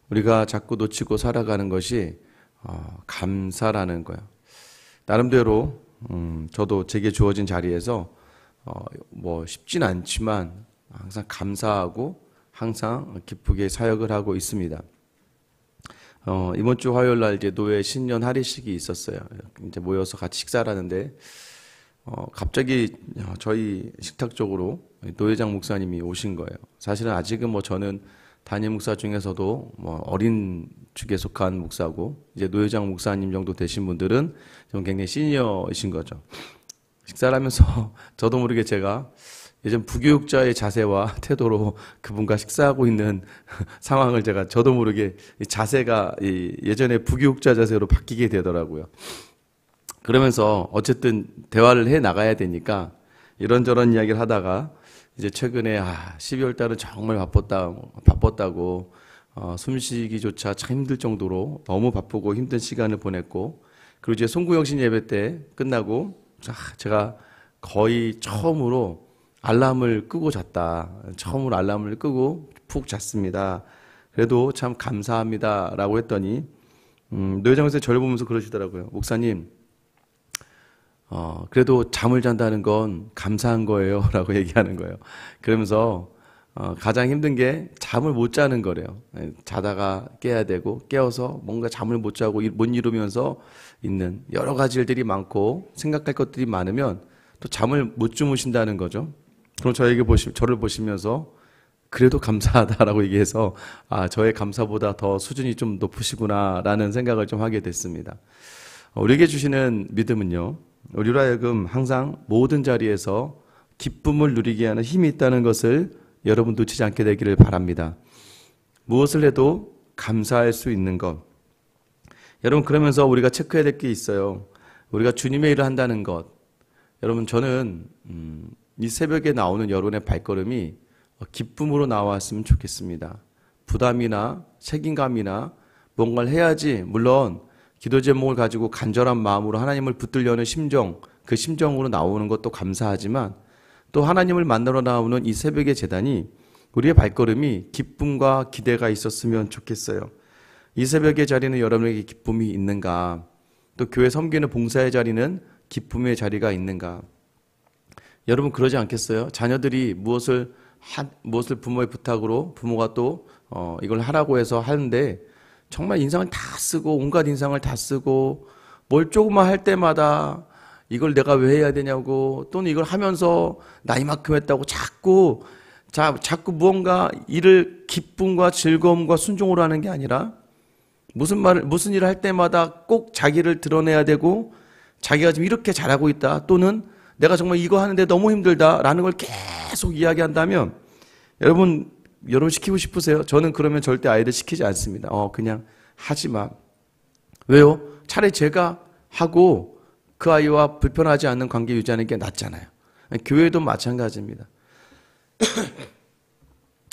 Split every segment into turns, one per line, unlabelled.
우리가 자꾸 놓치고 살아가는 것이 감사라는 거예요. 나름대로 저도 제게 주어진 자리에서 뭐 쉽진 않지만 항상 감사하고 항상 기쁘게 사역을 하고 있습니다. 이번 주 화요일 날 이제 노예 신년 할례식이 있었어요. 이제 모여서 같이 식사를 하는데 갑자기 저희 식탁 쪽으로 노회장 목사님이 오신 거예요. 사실은 아직은 뭐 저는 담임 목사 중에서도 뭐 어린 축에 속한 목사고, 이제 노회장 목사님 정도 되신 분들은 좀 굉장히 시니어이신 거죠. 식사를 하면서 저도 모르게 제가 예전 부교육자의 자세와 태도로 그분과 식사하고 있는 상황을 제가 저도 모르게 자세가 예전에 부교육자 자세로 바뀌게 되더라고요. 그러면서 어쨌든 대화를 해 나가야 되니까 이런저런 이야기를 하다가 이제 최근에 12월 달은 정말 바빴다고 숨쉬기조차 참 힘들 정도로 너무 바쁘고 힘든 시간을 보냈고, 그리고 이제 송구영신 예배 때 끝나고 제가 거의 처음으로 알람을 끄고 잤다. 처음으로 알람을 끄고 푹 잤습니다. 그래도 참 감사합니다라고 했더니 노회장에서 저를 보면서 그러시더라고요. 목사님, 그래도 잠을 잔다는 건 감사한 거예요 라고 얘기하는 거예요. 그러면서 가장 힘든 게 잠을 못 자는 거래요. 자다가 깨야 되고, 깨어서 뭔가 잠을 못 자고 못 이루면서 있는 여러 가지 일들이 많고 생각할 것들이 많으면 또 잠을 못 주무신다는 거죠. 그럼 저를 보시면서 그래도 감사하다라고 얘기해서 저의 감사보다 더 수준이 좀 높으시구나라는 생각을 좀 하게 됐습니다. 우리에게 주시는 믿음은요, 우리로 하여금 항상 모든 자리에서 기쁨을 누리게 하는 힘이 있다는 것을 여러분 놓치지 않게 되기를 바랍니다. 무엇을 해도 감사할 수 있는 것. 여러분, 그러면서 우리가 체크해야 될 게 있어요. 우리가 주님의 일을 한다는 것. 여러분, 저는 이 새벽에 나오는 여러분의 발걸음이 기쁨으로 나왔으면 좋겠습니다. 부담이나 책임감이나 뭔가를 해야지, 물론 기도 제목을 가지고 간절한 마음으로 하나님을 붙들려는 심정, 그 심정으로 나오는 것도 감사하지만, 또 하나님을 만나러 나오는 이 새벽의 제단이 우리의 발걸음이 기쁨과 기대가 있었으면 좋겠어요. 이 새벽의 자리는 여러분에게 기쁨이 있는가? 또 교회 섬기는 봉사의 자리는 기쁨의 자리가 있는가? 여러분, 그러지 않겠어요? 자녀들이 무엇을 부모의 부탁으로 부모가 또 이걸 하라고 해서 하는데 정말 인상을 다 쓰고 온갖 인상을 다 쓰고 뭘 조금만 할 때마다 이걸 내가 왜 해야 되냐고, 또는 이걸 하면서 나 이만큼 했다고 자꾸 무언가 일을 기쁨과 즐거움과 순종으로 하는 게 아니라 무슨 일을 할 때마다 꼭 자기를 드러내야 되고, 자기가 지금 이렇게 잘하고 있다, 또는 내가 정말 이거 하는데 너무 힘들다라는 걸 계속 이야기한다면 여러분 시키고 싶으세요? 저는 그러면 절대 아이들 시키지 않습니다. 그냥 하지 마. 왜요? 차라리 제가 하고 그 아이와 불편하지 않는 관계 유지하는 게 낫잖아요. 교회도 마찬가지입니다.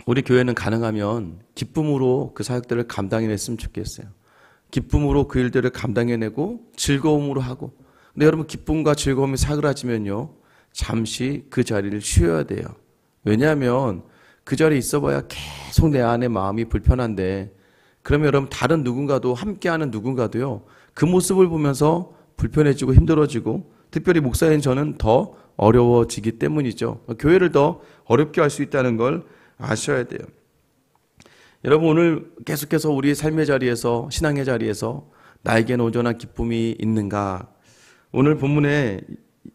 우리 교회는 가능하면 기쁨으로 그 사역들을 감당해냈으면 좋겠어요. 기쁨으로 그 일들을 감당해내고 즐거움으로 하고. 근데 여러분, 기쁨과 즐거움이 사그라지면요, 잠시 그 자리를 쉬어야 돼요. 왜냐하면 그 자리에 있어봐야 계속 내 안에 마음이 불편한데, 그러면 여러분 다른 누군가도, 함께하는 누군가도요, 그 모습을 보면서 불편해지고 힘들어지고, 특별히 목사인 저는 더 어려워지기 때문이죠. 교회를 더 어렵게 할 수 있다는 걸 아셔야 돼요. 여러분, 오늘 계속해서 우리의 삶의 자리에서, 신앙의 자리에서 나에게는 온전한 기쁨이 있는가? 오늘 본문의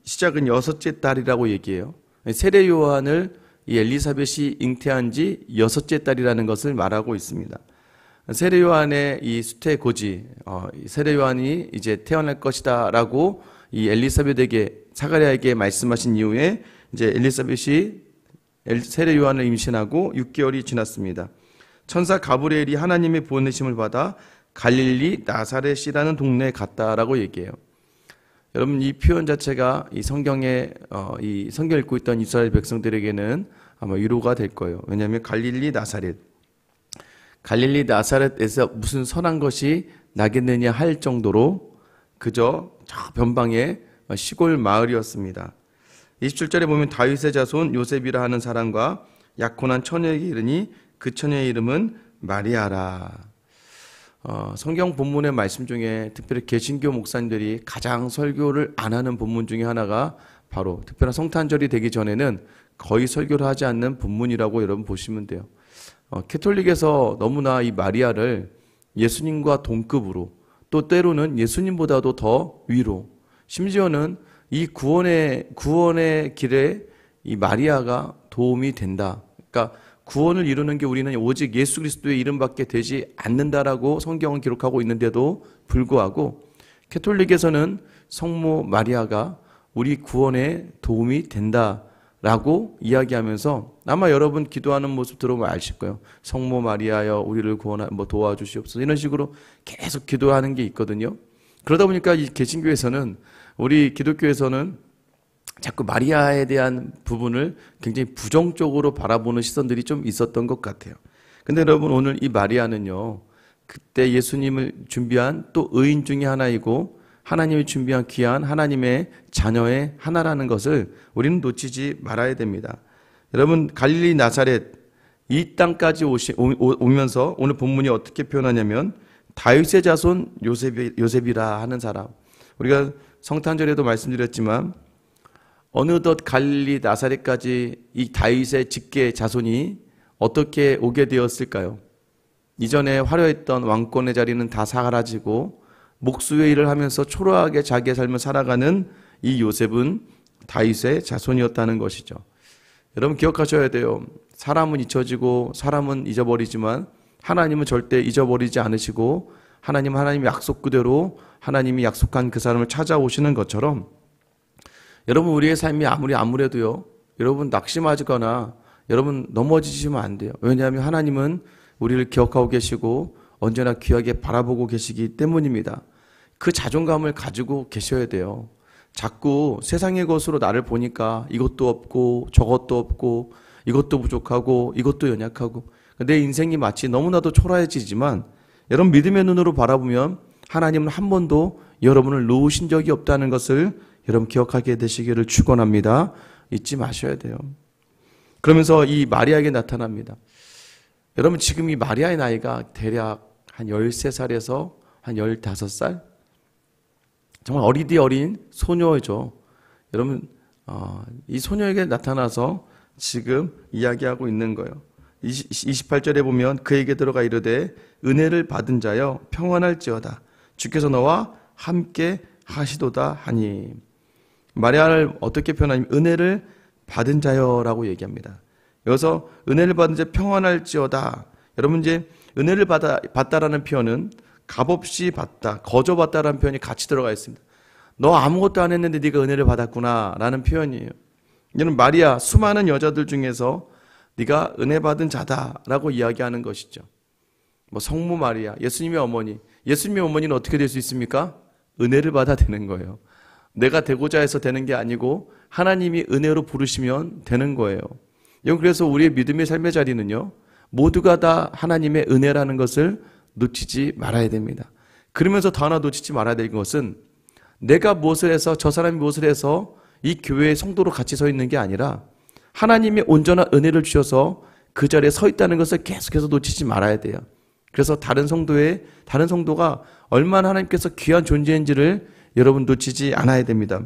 시작은 여섯째 딸이라고 얘기해요. 세례 요한을 이 엘리사벳이 잉태한 지 여섯째 딸이라는 것을 말하고 있습니다. 세례 요한의 이 수태 고지, 세례 요한이 이제 태어날 것이다라고 이 엘리사벳에게, 사가랴에게 말씀하신 이후에 이제 엘리사벳이 세례 요한을 임신하고 6개월이 지났습니다. 천사 가브리엘이 하나님의 보내심을 받아 갈릴리 나사렛이라는 동네에 갔다라고 얘기해요. 여러분, 이 표현 자체가 이 성경을 읽고 있던 이스라엘 백성들에게는 아마 위로가 될 거예요. 왜냐하면 갈릴리 나사렛에서 무슨 선한 것이 나겠느냐 할 정도로 그저 저 변방의 시골 마을이었습니다. 27절에 보면 다윗의 자손 요셉이라 하는 사람과 약혼한 처녀에게 이르니 그 처녀의 이름은 마리아라. 성경 본문의 말씀 중에 특별히 개신교 목사님들이 가장 설교를 안 하는 본문 중에 하나가 바로 특별한 성탄절이 되기 전에는 거의 설교를 하지 않는 본문이라고 여러분 보시면 돼요. 캐톨릭에서 너무나 이 마리아를 예수님과 동급으로, 또 때로는 예수님보다도 더 위로, 심지어는 이 구원의 길에 이 마리아가 도움이 된다. 그러니까 구원을 이루는 게 우리는 오직 예수 그리스도의 이름밖에 되지 않는다라고 성경은 기록하고 있는데도 불구하고 캐톨릭에서는 성모 마리아가 우리 구원에 도움이 된다라고 이야기하면서, 아마 여러분 기도하는 모습 들어보면 아실 거예요. 성모 마리아여 우리를 도와주시옵소서, 이런 식으로 계속 기도하는 게 있거든요. 그러다 보니까 이 개신교에서는, 우리 기독교에서는 자꾸 마리아에 대한 부분을 굉장히 부정적으로 바라보는 시선들이 좀 있었던 것 같아요. 근데 여러분, 오늘 이 마리아는요, 그때 예수님을 준비한 또 의인 중에 하나이고 하나님이 준비한 귀한 하나님의 자녀의 하나라는 것을 우리는 놓치지 말아야 됩니다. 여러분, 갈릴리 나사렛 이 땅까지 오면서 오늘 본문이 어떻게 표현하냐면 다윗의 자손 요셉이라 하는 사람. 우리가 성탄절에도 말씀드렸지만 어느덧 갈릴리 나사렛까지 이 다윗의 직계 자손이 어떻게 오게 되었을까요? 이전에 화려했던 왕권의 자리는 다 사라지고 목수의 일을 하면서 초라하게 자기의 삶을 살아가는 이 요셉은 다윗의 자손이었다는 것이죠. 여러분 기억하셔야 돼요. 사람은 잊혀지고 사람은 잊어버리지만 하나님은 절대 잊어버리지 않으시고, 하나님의 약속 그대로 하나님이 약속한 그 사람을 찾아오시는 것처럼, 여러분 우리의 삶이 아무래도요, 여러분 낙심하거나 여러분 넘어지시면 안 돼요. 왜냐하면 하나님은 우리를 기억하고 계시고 언제나 귀하게 바라보고 계시기 때문입니다. 그 자존감을 가지고 계셔야 돼요. 자꾸 세상의 것으로 나를 보니까 이것도 없고 저것도 없고 이것도 부족하고 이것도 연약하고 내 인생이 마치 너무나도 초라해지지만, 여러분 믿음의 눈으로 바라보면 하나님은 한 번도 여러분을 놓으신 적이 없다는 것을 여러분 기억하게 되시기를 축원합니다. 잊지 마셔야 돼요. 그러면서 이 마리아에게 나타납니다. 여러분 지금 이 마리아의 나이가 대략 한 13살에서 한 15살? 정말 어리디 어린 소녀죠. 여러분 이 소녀에게 나타나서 지금 이야기하고 있는 거예요. 28절에 보면 그에게 들어가 이르되 은혜를 받은 자여 평안할지어다 주께서 너와 함께 하시도다 하니. 마리아를 어떻게 표현하냐면 은혜를 받은 자여라고 얘기합니다. 여기서 은혜를 받은 자 평안할지어다. 여러분 이제 은혜를 받다라는 표현은 값없이 받다, 거저 받다라는 표현이 같이 들어가 있습니다. 너 아무것도 안 했는데 네가 은혜를 받았구나 라는 표현이에요. 이는 마리아, 수많은 여자들 중에서 네가 은혜 받은 자다라고 이야기하는 것이죠. 성모 마리아, 예수님의 어머니. 예수님의 어머니는 어떻게 될 수 있습니까? 은혜를 받아 되는 거예요. 내가 되고자 해서 되는 게 아니고 하나님이 은혜로 부르시면 되는 거예요. 그래서 우리의 믿음의 삶의 자리는요, 모두가 다 하나님의 은혜라는 것을 놓치지 말아야 됩니다. 그러면서 더 하나 놓치지 말아야 될 것은, 내가 무엇을 해서 저 사람이 무엇을 해서 이 교회의 성도로 같이 서 있는 게 아니라 하나님이 온전한 은혜를 주셔서 그 자리에 서 있다는 것을 계속해서 놓치지 말아야 돼요. 그래서 다른 성도가 얼마나 하나님께서 귀한 존재인지를 여러분 놓치지 않아야 됩니다.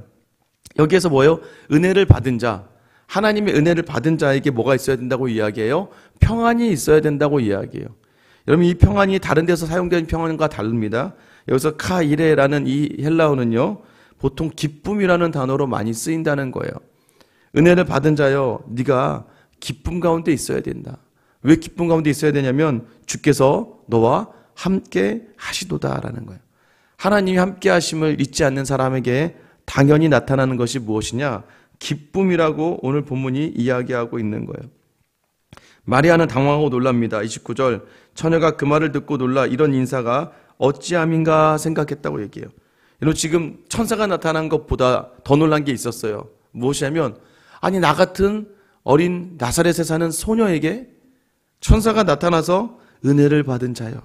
여기에서 뭐예요? 은혜를 받은 자, 하나님의 은혜를 받은 자에게 뭐가 있어야 된다고 이야기해요? 평안이 있어야 된다고 이야기해요. 여러분 이 평안이 다른 데서 사용되는 평안과 다릅니다. 여기서 카이레라는 이 헬라어는요, 보통 기쁨이라는 단어로 많이 쓰인다는 거예요. 은혜를 받은 자여, 네가 기쁨 가운데 있어야 된다. 왜 기쁨 가운데 있어야 되냐면 주께서 너와 함께 하시도다라는 거예요. 하나님이 함께 하심을 잊지 않는 사람에게 당연히 나타나는 것이 무엇이냐? 기쁨이라고 오늘 본문이 이야기하고 있는 거예요. 마리아는 당황하고 놀랍니다. 29절, 처녀가 그 말을 듣고 놀라 이런 인사가 어찌함인가 생각했다고 얘기해요. 여러분 지금 천사가 나타난 것보다 더 놀란 게 있었어요. 무엇이냐면, 아니 나 같은 어린 나사렛에 사는 소녀에게 천사가 나타나서 은혜를 받은 자여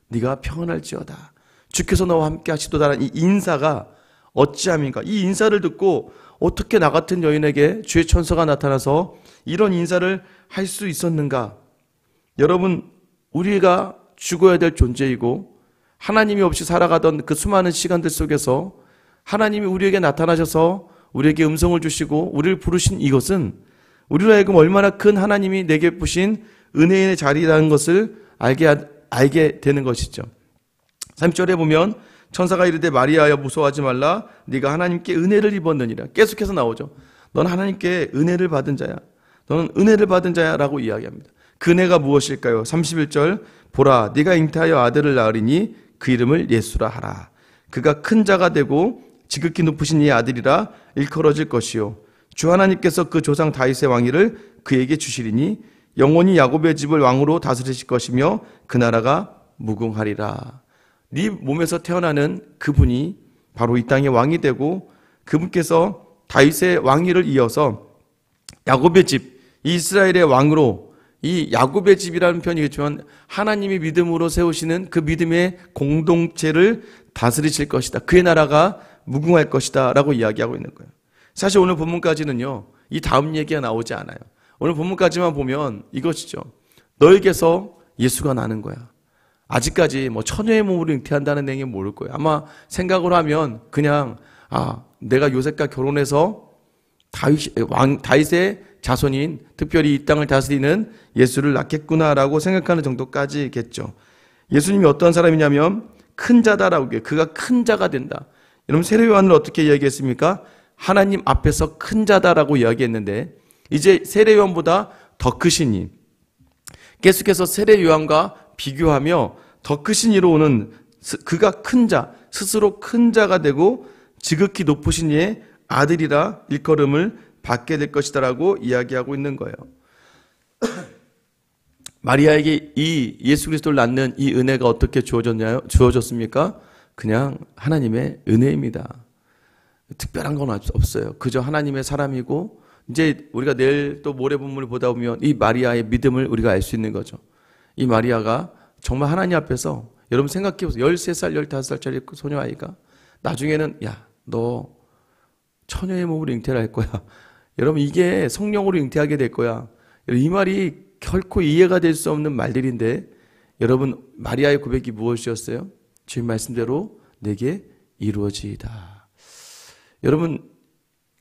네가 평안할지어다 주께서 너와 함께 하시도다라는 이 인사가 어찌함인가. 이 인사를 듣고 어떻게 나 같은 여인에게 주의 천사가 나타나서 이런 인사를 할 수 있었는가. 여러분 우리가 죽어야 될 존재이고 하나님이 없이 살아가던 그 수많은 시간들 속에서 하나님이 우리에게 나타나셔서 우리에게 음성을 주시고 우리를 부르신 이것은 우리로 하여금 얼마나 큰 하나님이 내게 부신 은혜의 자리라는 것을 알게 되는 것이죠. 3절에 보면 천사가 이르되 마리아여 무서워하지 말라 네가 하나님께 은혜를 입었느니라. 계속해서 나오죠. 넌 하나님께 은혜를 받은 자야. 너는 은혜를 받은 자야라고 이야기합니다. 그 은혜가 무엇일까요? 31절 보라 네가 잉태하여 아들을 낳으리니 그 이름을 예수라 하라. 그가 큰 자가 되고 지극히 높으신 이의 아들이라 일컬어질 것이요 주 하나님께서 그 조상 다윗의 왕위를 그에게 주시리니 영원히 야곱의 집을 왕으로 다스리실 것이며 그 나라가 무궁하리라. 네 몸에서 태어나는 그분이 바로 이 땅의 왕이 되고 그분께서 다윗의 왕위를 이어서 야곱의 집, 이스라엘의 왕으로 이 야곱의 집이라는 표현이겠지만 하나님이 믿음으로 세우시는 그 믿음의 공동체를 다스리실 것이다. 그의 나라가 무궁할 것이다 라고 이야기하고 있는 거예요. 사실 오늘 본문까지는요, 이 다음 얘기가 나오지 않아요. 오늘 본문까지만 보면 이것이죠. 너에게서 예수가 나는 거야. 아직까지 뭐 처녀의 몸으로 잉태한다는 얘기는 모를 거예요. 아마 생각을 하면 그냥 내가 요셉과 결혼해서 다윗의 자손인 특별히 이 땅을 다스리는 예수를 낳겠구나라고 생각하는 정도까지겠죠. 예수님이 어떤 사람이냐면 큰 자다라고 해요. 그가 큰 자가 된다. 여러분 세례 요한을 어떻게 이야기했습니까? 하나님 앞에서 큰 자다라고 이야기했는데 이제 세례 요한보다 더 크신 이, 계속해서 세례 요한과 비교하며 더 크신 이로 오는 그가 큰 자, 스스로 큰 자가 되고 지극히 높으신 이의 아들이라 일컬음을 받게 될 것이다라고 이야기하고 있는 거예요. 마리아에게 이 예수 그리스도를 낳는 이 은혜가 어떻게 주어졌습니까? 그냥 하나님의 은혜입니다. 특별한 건 없어요. 그저 하나님의 사람이고 이제 우리가 내일 또 모레 본문을 보다 보면 이 마리아의 믿음을 우리가 알 수 있는 거죠. 이 마리아가 정말 하나님 앞에서 여러분 생각해 보세요. 13살, 15살짜리 소녀아이가 나중에는 너 처녀의 몸으로 잉태를 할 거야. 여러분 이게 성령으로 잉태하게 될 거야. 이 말이 결코 이해가 될 수 없는 말들인데 여러분 마리아의 고백이 무엇이었어요? 주님 말씀대로 내게 이루어지이다. 여러분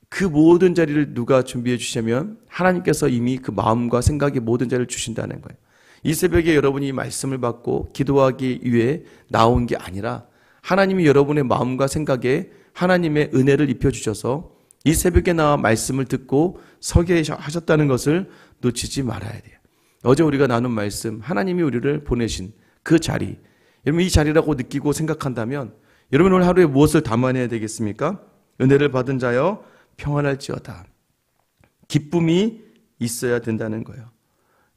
그 모든 자리를 누가 준비해 주시냐면 하나님께서 이미 그 마음과 생각의 모든 자리를 주신다는 거예요. 이 새벽에 여러분이 말씀을 받고 기도하기 위해 나온 게 아니라 하나님이 여러분의 마음과 생각에 하나님의 은혜를 입혀주셔서 이 새벽에 나와 말씀을 듣고 서게 하셨다는 것을 놓치지 말아야 돼요. 어제 우리가 나눈 말씀, 하나님이 우리를 보내신 그 자리, 여러분 이 자리라고 느끼고 생각한다면 여러분 오늘 하루에 무엇을 담아내야 되겠습니까? 은혜를 받은 자여 평안할지어다. 기쁨이 있어야 된다는 거예요.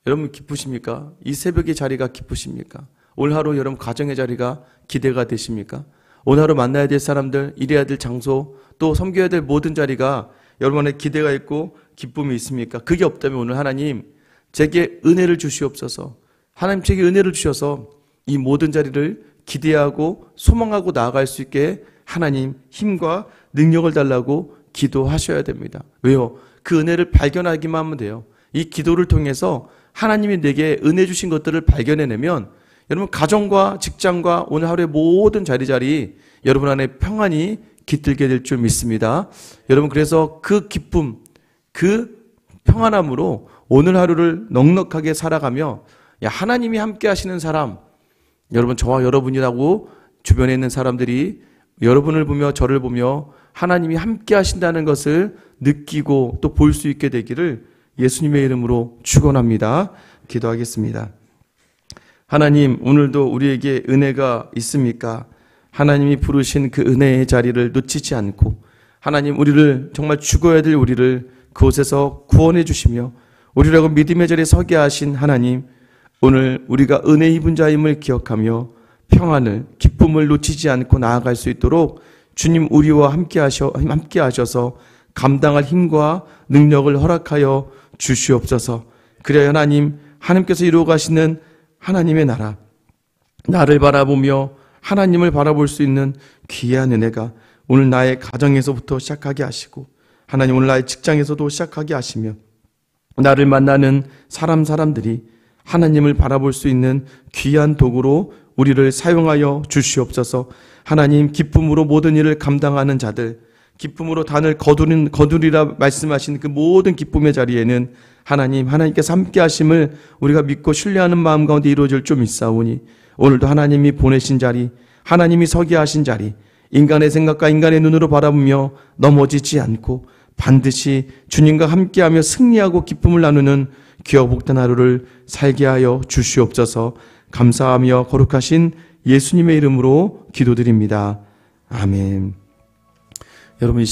여러분 기쁘십니까? 이 새벽의 자리가 기쁘십니까? 오늘 하루 여러분 가정의 자리가 기대가 되십니까? 오늘 하루 만나야 될 사람들, 일해야 될 장소, 또 섬겨야 될 모든 자리가 여러분의 기대가 있고 기쁨이 있습니까? 그게 없다면 오늘 하나님 제게 은혜를 주시옵소서. 하나님 제게 은혜를 주셔서 이 모든 자리를 기대하고 소망하고 나아갈 수 있게 하나님 힘과 능력을 달라고 기도하셔야 됩니다. 왜요? 그 은혜를 발견하기만 하면 돼요. 이 기도를 통해서 하나님이 내게 은혜 주신 것들을 발견해내면 여러분 가정과 직장과 오늘 하루의 모든 자리 여러분 안에 평안이 깃들게 될 줄 믿습니다. 여러분 그래서 그 기쁨, 그 평안함으로 오늘 하루를 넉넉하게 살아가며 하나님이 함께 하시는 사람, 여러분 저와 여러분이라고 주변에 있는 사람들이 여러분을 보며 저를 보며 하나님이 함께 하신다는 것을 느끼고 또 볼 수 있게 되기를 예수님의 이름으로 축원합니다. 기도하겠습니다. 하나님 오늘도 우리에게 은혜가 있습니까? 하나님이 부르신 그 은혜의 자리를 놓치지 않고 하나님 우리를 정말 죽어야 될 우리를 그곳에서 구원해 주시며 우리라고 믿음의 자리에 서게 하신 하나님, 오늘 우리가 은혜 입은 자임을 기억하며 평안을 기쁨을 놓치지 않고 나아갈 수 있도록 주님 우리와 함께 하셔서 감당할 힘과 능력을 허락하여 주시옵소서. 그래야 하나님께서 이루어 가시는 하나님의 나라, 나를 바라보며 하나님을 바라볼 수 있는 귀한 은혜가 오늘 나의 가정에서부터 시작하게 하시고 하나님 오늘 나의 직장에서도 시작하게 하시며 나를 만나는 사람들이 하나님을 바라볼 수 있는 귀한 도구로 우리를 사용하여 주시옵소서. 하나님, 기쁨으로 모든 일을 감당하는 자들, 기쁨으로 단을 거두리라 말씀하신 그 모든 기쁨의 자리에는 하나님께서 함께 하심을 우리가 믿고 신뢰하는 마음 가운데 이루어질 줄 믿사오니, 오늘도 하나님이 보내신 자리, 하나님이 서게 하신 자리, 인간의 생각과 인간의 눈으로 바라보며 넘어지지 않고 반드시 주님과 함께하며 승리하고 기쁨을 나누는 귀하고 복된 하루를 살게 하여 주시옵소서. 감사하며 거룩하신 예수님의 이름으로 기도드립니다. 아멘. 여러분,